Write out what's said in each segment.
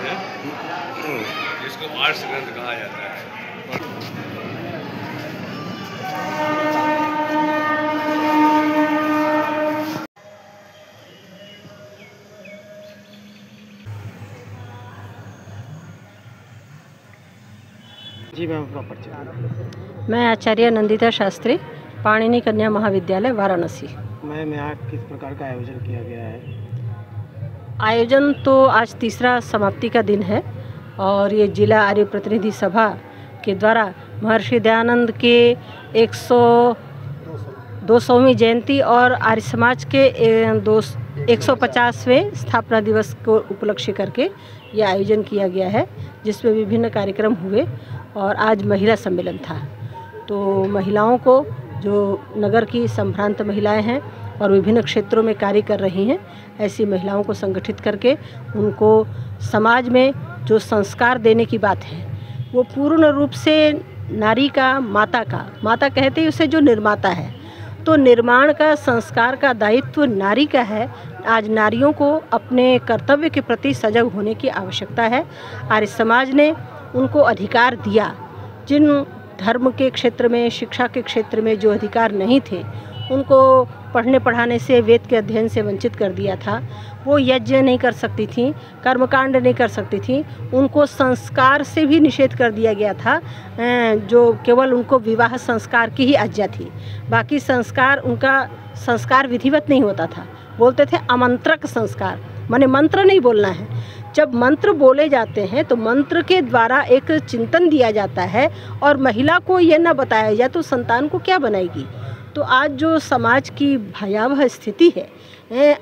है, जिसको आर्ष ग्रंथ कहा जाता है। जी मैम, अपना परिचय। मैं आचार्य नंदिता शास्त्री, पाणिनि कन्या महाविद्यालय वाराणसी। मैम, यहाँ किस प्रकार का आयोजन किया गया है? आयोजन तो आज तीसरा समाप्ति का दिन है और ये जिला आर्य प्रतिनिधि सभा के द्वारा महर्षि दयानंद के 200वीं जयंती और आर्य समाज के 150वें स्थापना दिवस को उपलक्ष्य करके ये आयोजन किया गया है, जिसमें विभिन्न कार्यक्रम हुए और आज महिला सम्मेलन था। तो महिलाओं को, जो नगर की संभ्रांत महिलाएं हैं और विभिन्न क्षेत्रों में कार्य कर रही हैं, ऐसी महिलाओं को संगठित करके उनको समाज में जो संस्कार देने की बात है वो पूर्ण रूप से नारी का, माता कहते हैं उसे, जो निर्माता है, तो निर्माण का, संस्कार का दायित्व नारी का है। आज नारियों को अपने कर्तव्य के प्रति सजग होने की आवश्यकता है। आर्य समाज ने उनको अधिकार दिया, जिन धर्म के क्षेत्र में, शिक्षा के क्षेत्र में जो अधिकार नहीं थे, उनको पढ़ने पढ़ाने से, वेद के अध्ययन से वंचित कर दिया था। वो यज्ञ नहीं कर सकती थी, कर्मकांड नहीं कर सकती थी, उनको संस्कार से भी निषेध कर दिया गया था, जो केवल उनको विवाह संस्कार की ही आज्ञा थी। बाकी संस्कार, उनका संस्कार विधिवत नहीं होता था। बोलते थे आमंत्रक संस्कार, माने मंत्र नहीं बोलना है। जब मंत्र बोले जाते हैं तो मंत्र के द्वारा एक चिंतन दिया जाता है और महिला को यह ना बताया जाए तो संतान को क्या बनाएगी। तो आज जो समाज की भयावह स्थिति है,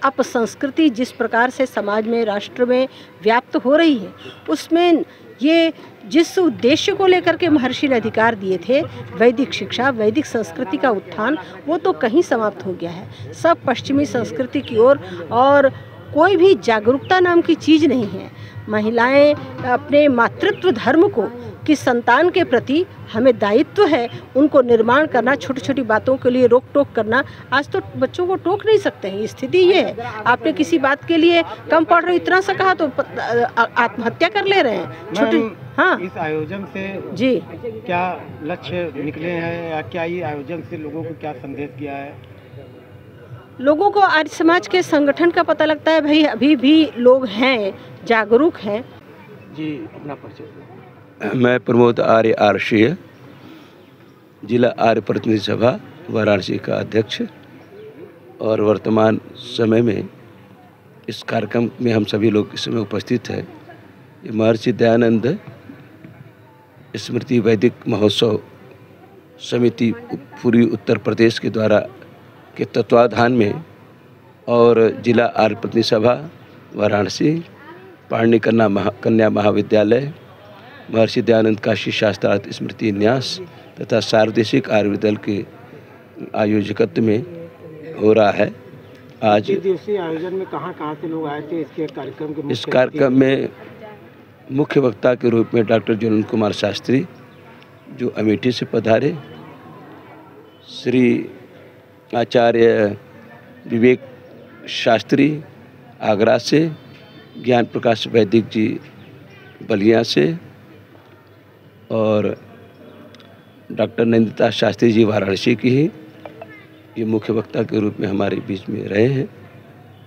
अपसंस्कृति जिस प्रकार से समाज में, राष्ट्र में व्याप्त हो रही है, उसमें ये जिस उद्देश्य को लेकर के महर्षि ने अधिकार दिए थे, वैदिक शिक्षा, वैदिक संस्कृति का उत्थान, वो तो कहीं समाप्त हो गया है। सब पश्चिमी संस्कृति की ओर, और कोई भी जागरूकता नाम की चीज़ नहीं है। महिलाएं अपने मातृत्व धर्म को, कि संतान के प्रति हमें दायित्व है, उनको निर्माण करना, छोटी छोटी बातों के लिए रोक टोक करना। आज तो बच्चों को टोक नहीं सकते हैं, स्थिति ये है। आपने किसी बात के लिए कम पढ़ रहे, इतना सा कहा तो आत्महत्या कर ले रहे हैं छोटी। हाँ, इस आयोजन से जी क्या लक्ष्य निकले हैं, या क्या ये आयोजन से लोगों को क्या संदेश दिया है? लोगों को आर्य समाज के संगठन का पता लगता है। भाई, अभी भी लोग हैं, जागरूक हैं। जी, अपना परिचय। मैं प्रमोद आर्य आरसीय, जिला आर्य प्रतिनिधि सभा वाराणसी का अध्यक्ष, और वर्तमान समय में इस कार्यक्रम में हम सभी लोग इस समय उपस्थित हैं। ये महर्षि दयानंद स्मृति वैदिक महोत्सव समिति पूर्वी उत्तर प्रदेश के द्वारा के तत्वाधान में और जिला आर्य प्रतिनिधि सभा वाराणसी, पाणिनि कन्या महाविद्यालय, महर्षि दयानंद काशी शास्त्रार्थ स्मृति न्यास तथा सार्वदेशिक आयुर्वेद के आयोजकत्व में हो रहा है। आज इस दिवसीय आयोजन में कहाँ से लोग आए थे? इसके कार्यक्रम के इस कार्यक्रम में मुख्य वक्ता के रूप में डॉक्टर ज्वलंत कुमार शास्त्री, जो अमेठी से पधारे, श्री आचार्य विवेक शास्त्री आगरा से, ज्ञान प्रकाश वैदिक जी बलिया से, और डॉक्टर नंदिता शास्त्री जी वाराणसी की ही ये मुख्य वक्ता के रूप में हमारे बीच में रहे हैं।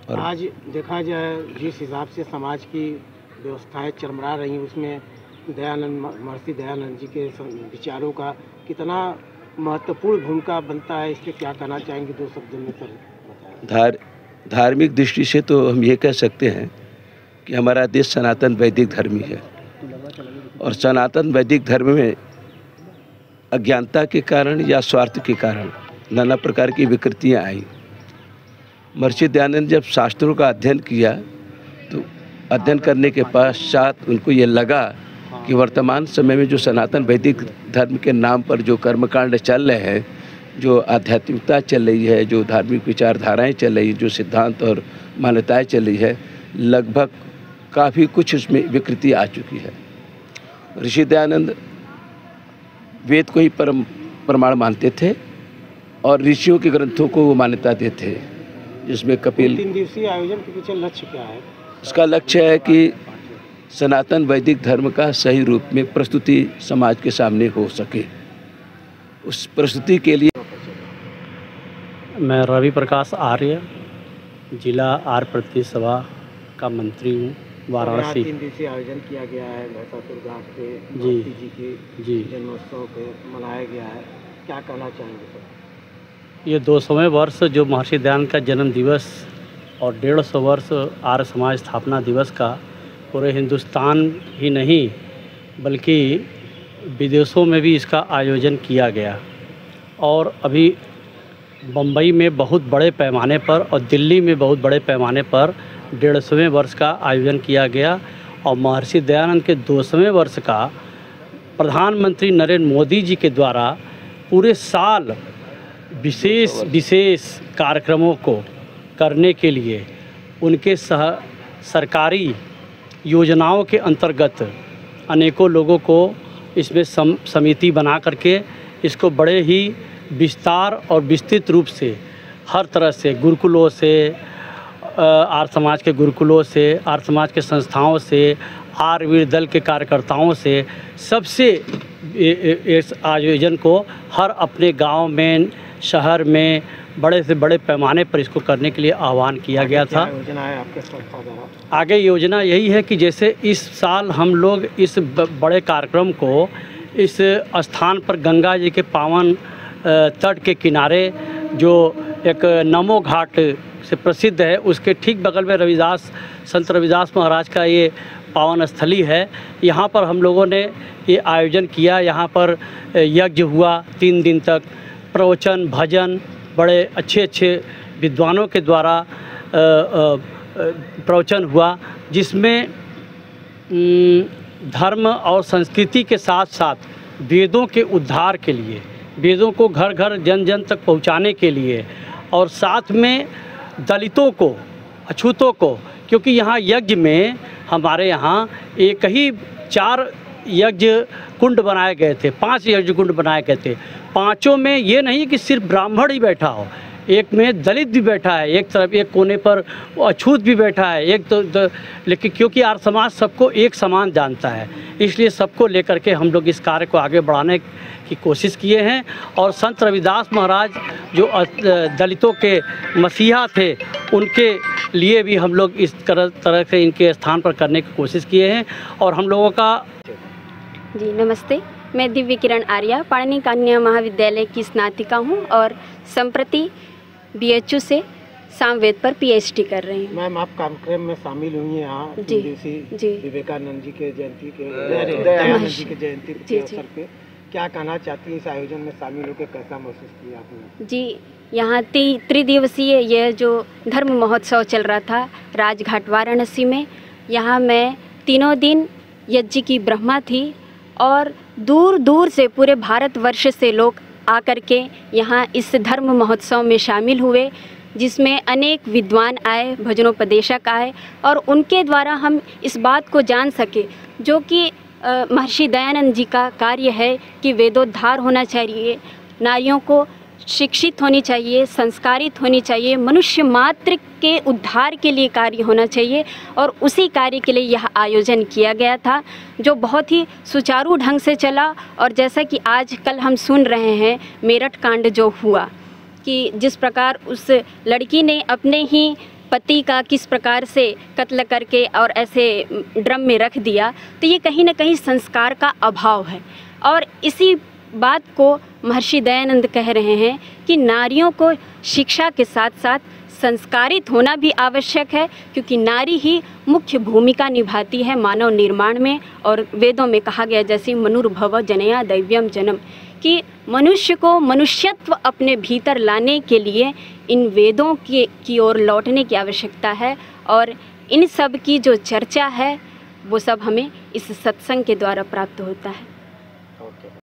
और आज देखा जाए जिस हिसाब से समाज की व्यवस्थाएं चरमरा रही हैं, उसमें महर्षि दयानंद जी के विचारों का कितना महत्वपूर्ण भूमिका बनता है, इस पर क्या कहना चाहेंगे? 2 शब्दों में सर। धार्मिक दृष्टि से तो हम ये कह सकते हैं कि हमारा देश सनातन वैदिक धर्मी है, और सनातन वैदिक धर्म में अज्ञानता के कारण या स्वार्थ के कारण नाना प्रकार की विकृतियाँ आई। महर्षि दयानंद जब शास्त्रों का अध्ययन किया तो अध्ययन करने के पश्चात उनको ये लगा कि वर्तमान समय में जो सनातन वैदिक धर्म के नाम पर जो कर्मकांड चल रहे हैं, जो आध्यात्मिकता चल रही है, जो धार्मिक विचारधाराएं चल रही है, जो सिद्धांत और मान्यताएं चल रही है, लगभग काफ़ी कुछ उसमें विकृति आ चुकी है। ऋषि दयानंद वेद को ही परम प्रमाण मानते थे और ऋषियों के ग्रंथों को वो मान्यता देते, जिसमें कपिल। 3 दिवसीय आयोजन के पीछे लक्ष्य क्या है? इसका लक्ष्य है कि सनातन वैदिक धर्म का सही रूप में प्रस्तुति समाज के सामने हो सके। उस प्रस्तुति के लिए मैं रवि प्रकाश आर्य, जिला आर्य प्रतिनिधि सभा का मंत्री हूँ, वाराणसी। 3 दिवसीय आयोजन किया गया है महिषासुर घाट पे जी जी के जन्मोत्सव पे मनाया गया है, क्या कहना चाहेंगे सर? ये 200वें वर्ष जो महर्षि दयानंद का जन्म दिवस और 150 वर्ष आर्य समाज स्थापना दिवस का पूरे हिंदुस्तान ही नहीं बल्कि विदेशों में भी इसका आयोजन किया गया। और अभी बम्बई में बहुत बड़े पैमाने पर और दिल्ली में बहुत बड़े पैमाने पर 150वें वर्ष का आयोजन किया गया। और महर्षि दयानंद के 200वें वर्ष का प्रधानमंत्री नरेंद्र मोदी जी के द्वारा पूरे साल विशेष कार्यक्रमों को करने के लिए उनके सरकारी योजनाओं के अंतर्गत अनेकों लोगों को इसमें समिति बना करके इसको बड़े ही विस्तार और विस्तृत रूप से हर तरह से गुरुकुलों से, आर्य समाज के गुरुकुलों से, आर्य समाज के संस्थाओं से, आर्यवीर दल के कार्यकर्ताओं से, सबसे इस आयोजन को हर अपने गांव में, शहर में बड़े से बड़े पैमाने पर इसको करने के लिए आह्वान किया गया था। योजना है आपके संस्था द्वारा? आगे योजना यही है कि जैसे इस साल हम लोग इस बड़े कार्यक्रम को इस स्थान पर गंगा जी के पावन तट के किनारे जो एक नमो घाट से प्रसिद्ध है, उसके ठीक बगल में संत रविदास महाराज का ये पावन स्थली है। यहाँ पर हम लोगों ने ये आयोजन किया। यहाँ पर यज्ञ हुआ 3 दिन तक, प्रवचन, भजन, बड़े अच्छे विद्वानों के द्वारा प्रवचन हुआ, जिसमें धर्म और संस्कृति के साथ साथ वेदों के उद्धार के लिए, वेदों को घर घर जन जन तक पहुंचाने के लिए, और साथ में दलितों को, अछूतों को, क्योंकि यहाँ यज्ञ में हमारे यहाँ एक ही 4 यज्ञ कुंड बनाए गए थे, 5 यज्ञ कुंड बनाए गए थे। 5 में ये नहीं कि सिर्फ ब्राह्मण ही बैठा हो, एक में दलित भी बैठा है, एक तरफ एक कोने पर अछूत भी बैठा है, एक तो लेकिन क्योंकि आर्य समाज सबको एक समान जानता है, इसलिए सबको लेकर के हम लोग इस कार्य को आगे बढ़ाने की कोशिश किए हैं। और संत रविदास महाराज जो दलितों के मसीहा थे, उनके लिए भी हम लोग इस तरह से इनके स्थान पर करने की कोशिश किए हैं। और हम लोगों का जी नमस्ते, मैं दिव्य किरण आर्या पाणिनि कन्या महाविद्यालय की स्नातिका हूँ और संप्रति BHU से सामवेद पर PhD कर रही हूँ। मैम, आप कार्यक्रम में शामिल हुई हैं यहाँ जी विवेकानंद जी के जयंती के दयानंद जी के जयंती के अवसर पे, क्या कहना चाहती है? इस आयोजन में शामिल होकर कैसा महसूस किया आपने? जी, यहाँ त्रिदिवसीय यह जो धर्म महोत्सव चल रहा था राजघाट वाराणसी में, यहाँ मैं 3 दिन यज्ञ की ब्रह्मा थी और दूर दूर से पूरे भारतवर्ष से लोग आकर के यहाँ इस धर्म महोत्सव में शामिल हुए, जिसमें अनेक विद्वान आए, भजनोपदेशक आए, और उनके द्वारा हम इस बात को जान सके जो कि महर्षि दयानंद जी का कार्य है कि वेदोद्धार होना चाहिए, नारियों को शिक्षित होनी चाहिए, संस्कारित होनी चाहिए, मनुष्य मात्र के उद्धार के लिए कार्य होना चाहिए। और उसी कार्य के लिए यह आयोजन किया गया था, जो बहुत ही सुचारू ढंग से चला। और जैसा कि आज कल हम सुन रहे हैं मेरठ कांड जो हुआ, कि जिस प्रकार उस लड़की ने अपने ही पति का किस प्रकार से कत्ल करके और ऐसे ड्रम में रख दिया, तो ये कहीं ना कहीं संस्कार का अभाव है। और इसी बात को महर्षि दयानंद कह रहे हैं कि नारियों को शिक्षा के साथ साथ संस्कारित होना भी आवश्यक है, क्योंकि नारी ही मुख्य भूमिका निभाती है मानव निर्माण में। और वेदों में कहा गया, जैसे मनुर्भव जनया दैव्यम जन्म, कि मनुष्य को मनुष्यत्व अपने भीतर लाने के लिए इन वेदों की ओर लौटने की आवश्यकता है। और इन सब की जो चर्चा है वो सब हमें इस सत्संग के द्वारा प्राप्त होता है।